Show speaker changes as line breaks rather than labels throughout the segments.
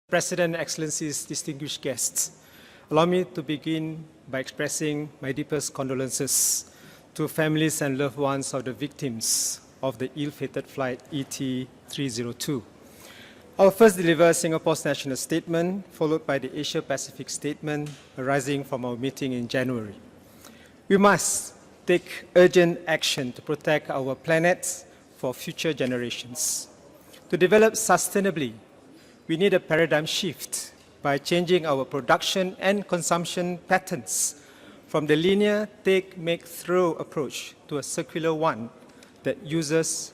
President, Excellencies, distinguished guests, allow me to begin by expressing my deepest condolences to families and loved ones of the victims of the ill-fated flight ET-302. I will first deliver Singapore's national statement, followed by the Asia-Pacific statement arising from our meeting in January. We must take urgent action to protect our planet for future generations. To develop sustainably, we need a paradigm shift by changing our production and consumption patterns from the linear take, make, throw approach to a circular one that reuses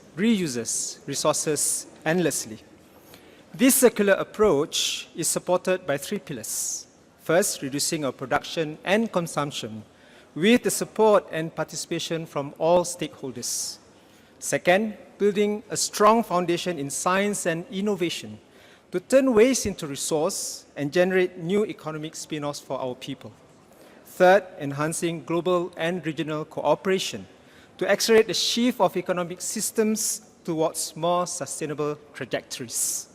resources endlessly. This circular approach is supported by three pillars. First, reducing our production and consumption with the support and participation from all stakeholders. Second, building a strong foundation in science and innovation to turn waste into resource and generate new economic spin-offs for our people. Third, enhancing global and regional cooperation to accelerate the shift of economic systems towards more sustainable trajectories.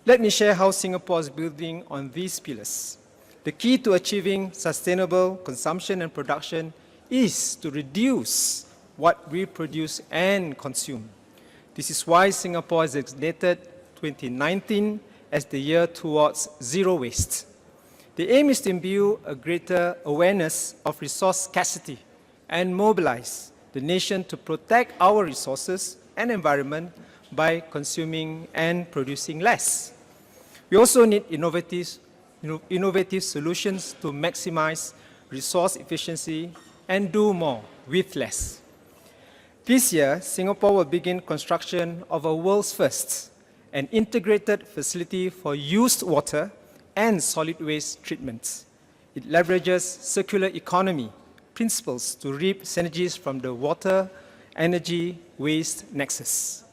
Let me share how Singapore is building on these pillars. The key to achieving sustainable consumption and production is to reduce what we produce and consume. This is why Singapore has designated 2019 as the year towards zero waste. The aim is to imbue a greater awareness of resource scarcity and mobilize the nation to protect our resources and environment by consuming and producing less. We also need innovative solutions to maximize resource efficiency and do more with less. This year, Singapore will begin construction of a world's first, an integrated facility for used water and solid waste treatment. It leverages circular economy principles to reap synergies from the water, energy, waste nexus.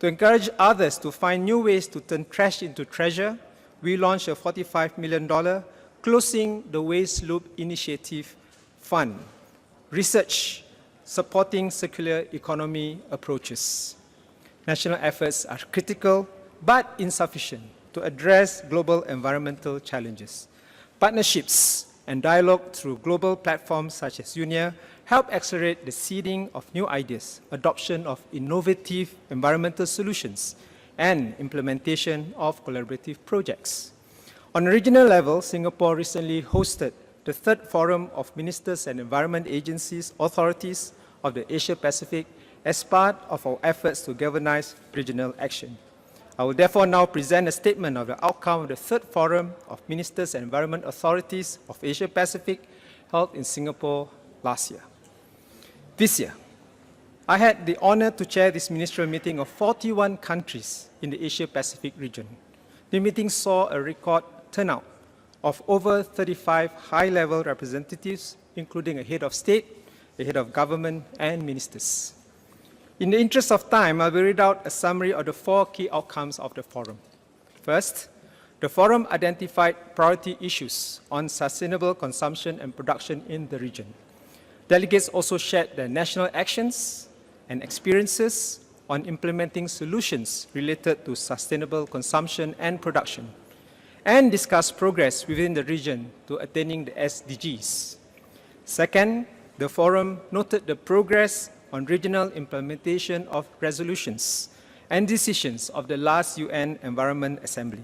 To encourage others to find new ways to turn trash into treasure, we launched a $45 million Closing the Waste Loop Initiative Fund, research supporting circular economy approaches. National efforts are critical but insufficient to address global environmental challenges. Partnerships and dialogue through global platforms such as UNEA help accelerate the seeding of new ideas, adoption of innovative environmental solutions, and implementation of collaborative projects. On a regional level, Singapore recently hosted the third forum of ministers and environment agencies, authorities of the Asia-Pacific as part of our efforts to galvanize regional action. I will therefore now present a statement of the outcome of the third forum of ministers and environment authorities of Asia-Pacific held in Singapore last year. This year, I had the honor to chair this ministerial meeting of 41 countries in the Asia-Pacific region. The meeting saw a record turnout of over 35 high-level representatives, including a head of state, a head of government, and ministers. In the interest of time, I will read out a summary of the four key outcomes of the forum. First, the forum identified priority issues on sustainable consumption and production in the region. Delegates also shared their national actions and experiences on implementing solutions related to sustainable consumption and production, and discussed progress within the region to attaining the SDGs. Second, the forum noted the progress on regional implementation of resolutions and decisions of the last UN Environment Assembly.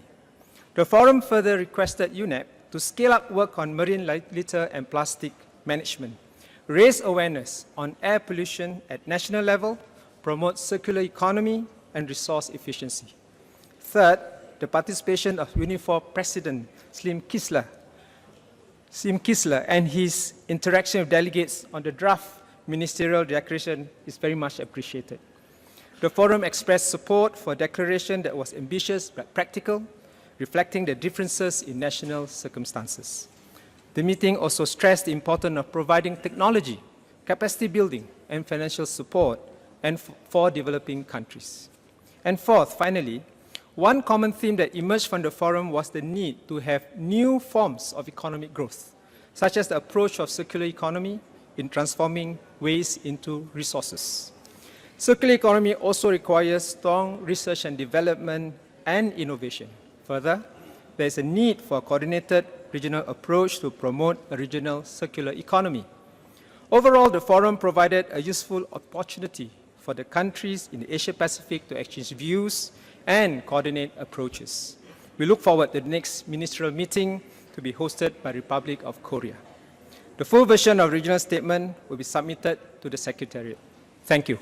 The forum further requested UNEP to scale up work on marine litter and plastic management, raise awareness on air pollution at national level, promote circular economy and resource efficiency. Third, the participation of UNIFOR President Slim Kistler and his interaction with delegates on the draft ministerial declaration is very much appreciated. The forum expressed support for a declaration that was ambitious but practical, reflecting the differences in national circumstances. The meeting also stressed the importance of providing technology, capacity building, and financial support for developing countries. And fourth, finally, one common theme that emerged from the forum was the need to have new forms of economic growth, such as the approach of circular economy in transforming waste into resources. Circular economy also requires strong research and development and innovation. Further, there is a need for a coordinated regional approach to promote a regional circular economy. Overall, the forum provided a useful opportunity for the countries in the Asia-Pacific to exchange views and coordinate approaches. We look forward to the next ministerial meeting to be hosted by the Republic of Korea. The full version of the regional statement will be submitted to the Secretariat. Thank you.